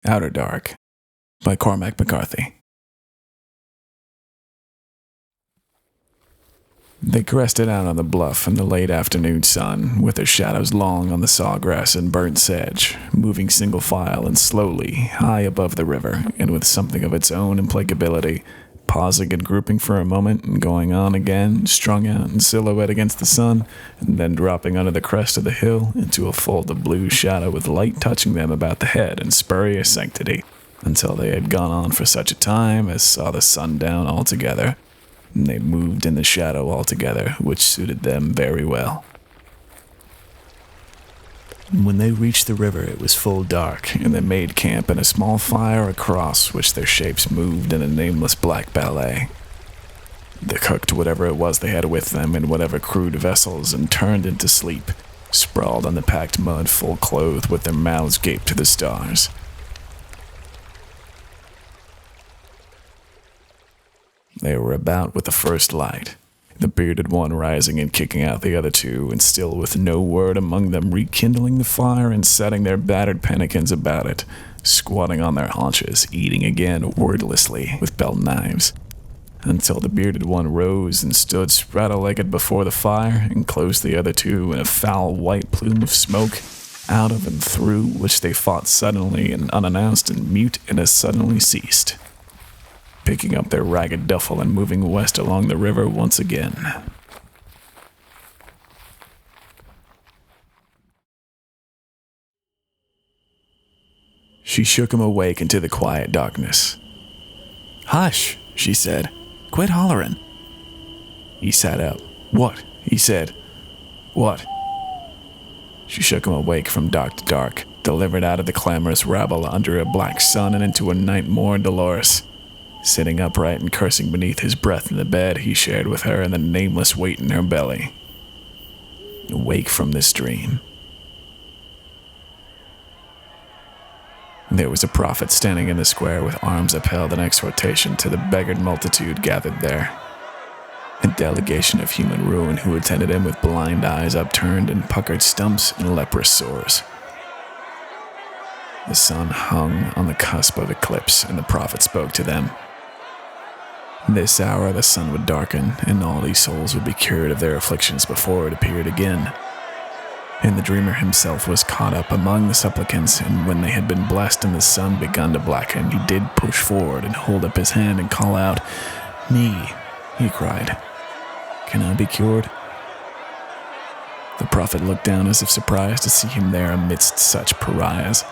Outer Dark by Cormac McCarthy. They crested out on the bluff in the late afternoon sun, with their shadows long on the sawgrass and burnt sedge, moving single file and slowly, high above the river, and with something of its own implacability, pausing and grouping for a moment and going on again, strung out in silhouette against the sun, and then dropping under the crest of the hill into a fold of blue shadow with light touching them about the head in spurious sanctity, until they had gone on for such a time as saw the sun down altogether. And they moved in the shadow altogether, which suited them very well. When they reached the river, it was full dark, and they made camp in a small fire across which their shapes moved in a nameless black ballet. They cooked whatever it was they had with them in whatever crude vessels and turned into sleep, sprawled on the packed mud, full clothed, with their mouths gaped to the stars. They were about with the first light, the bearded one rising and kicking out the other two, and still with no word among them rekindling the fire and setting their battered pannikins about it, squatting on their haunches, eating again wordlessly with belt knives, until the bearded one rose and stood spraddle-legged before the fire and closed the other two in a foul white plume of smoke, out of and through which they fought suddenly and unannounced and mute and as suddenly ceased, picking up their ragged duffel and moving west along the river once again. She shook him awake into the quiet darkness. "Hush," she said. "Quit hollering." He sat up. "What?" he said. "What?" She shook him awake from dark to dark, delivered out of the clamorous rabble under a black sun and into a night more dolorous. Sitting upright and cursing beneath his breath in the bed he shared with her and the nameless weight in her belly. Awake from this dream. There was a prophet standing in the square with arms upheld in exhortation to the beggared multitude gathered there. A delegation of human ruin who attended him with blind eyes upturned and puckered stumps and leprous sores. The sun hung on the cusp of eclipse, and the prophet spoke to them. This hour the sun would darken, and all these souls would be cured of their afflictions before it appeared again. And the dreamer himself was caught up among the supplicants, and when they had been blessed and the sun begun to blacken, he did push forward and hold up his hand and call out, "Me," he cried. "Can I be cured?" The prophet looked down as if surprised to see him there amidst such pariahs.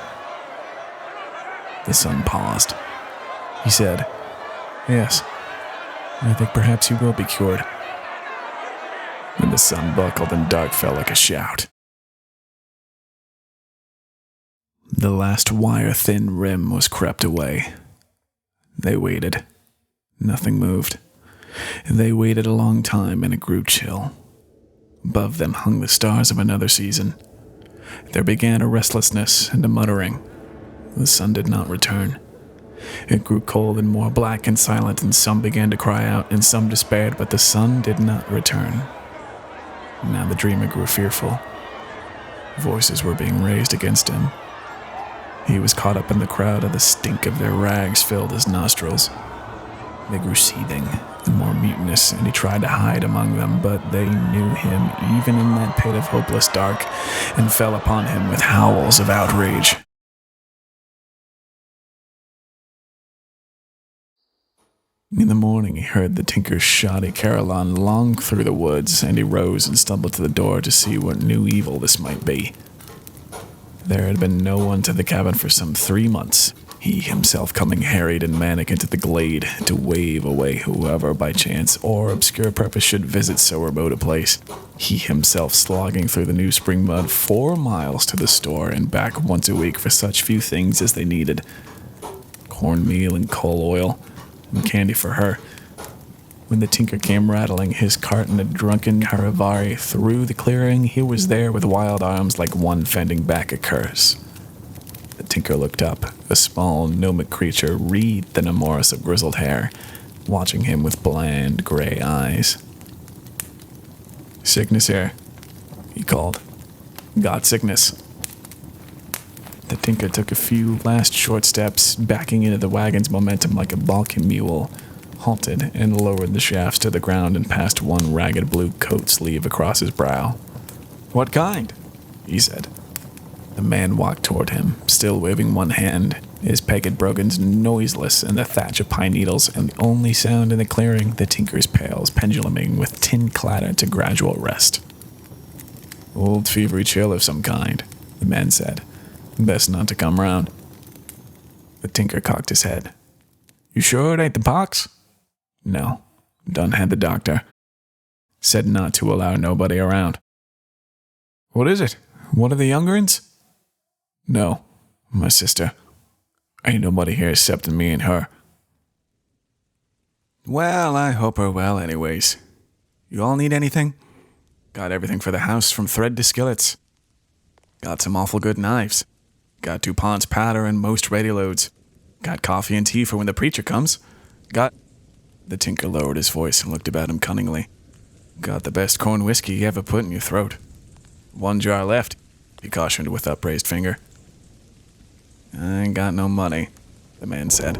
The sun paused. He said, "Yes, I think perhaps you will be cured." And the sun buckled and dark fell like a shout. The last wire-thin rim was crept away. They waited. Nothing moved. They waited a long time, and it grew chill. Above them hung the stars of another season. There began a restlessness and a muttering. The sun did not return. It grew cold and more black and silent, and some began to cry out, and some despaired, but the sun did not return. Now the dreamer grew fearful. Voices were being raised against him. He was caught up in the crowd, and the stink of their rags filled his nostrils. They grew seething and more mutinous, and he tried to hide among them, but they knew him even in that pit of hopeless dark, and fell upon him with howls of outrage. In the morning he heard the tinker's shoddy carillon long through the woods, and he rose and stumbled to the door to see what new evil this might be. There had been no one to the cabin for some 3 months, he himself coming harried and manic into the glade to wave away whoever by chance or obscure purpose should visit so remote a place, he himself slogging through the new spring mud 4 miles to the store and back once a week for such few things as they needed. Cornmeal and coal oil, and candy for her. When the tinker came rattling his cart in a drunken caravari through the clearing, he was there with wild arms like one fending back a curse. The tinker looked up, a small, gnomic creature wreathed in a morass of grizzled hair, watching him with bland, gray eyes. "Sickness here," he called. "Got sickness." The tinker took a few last short steps, backing into the wagon's momentum like a balky mule, halted, and lowered the shafts to the ground and passed one ragged blue coat sleeve across his brow. "What kind?" he said. The man walked toward him, still waving one hand. His pegged brogans noiseless in the thatch of pine needles, and the only sound in the clearing, the tinker's pails penduluming with tin clatter to gradual rest. "Old fevery chill of some kind," the man said. "Best not to come round." The tinker cocked his head. "You sure it ain't the pox?" "No. Done had the doctor. Said not to allow nobody around." "What is it? One of the younger uns?" "No. My sister. Ain't nobody here excepting me and her." "Well, I hope her well anyways. You all need anything?" "Got everything for the house from thread to skillets. Got some awful good knives. Got DuPont's powder and most ready loads. Got coffee and tea for when the preacher comes. Got..." The tinker lowered his voice and looked about him cunningly. "Got the best corn whiskey you ever put in your throat. One jar left," he cautioned with upraised finger. "I ain't got no money," the man said.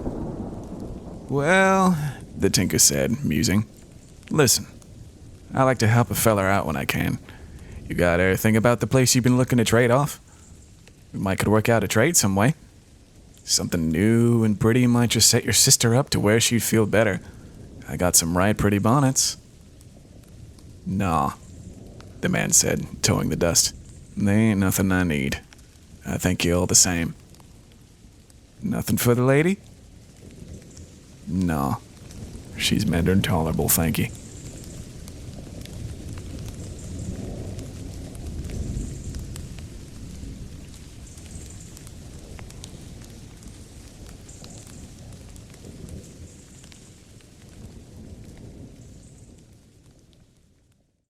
"Well," the tinker said, musing. "Listen, I like to help a feller out when I can. You got anything about the place you've been looking to trade off? We might could work out a trade some way. Something new and pretty might just set your sister up to where she'd feel better. I got some right pretty bonnets." "Nah," the man said, towing the dust. "They ain't nothing I need. I thank you all the same." "Nothing for the lady?" "No. She's mender and tolerable, thank ye."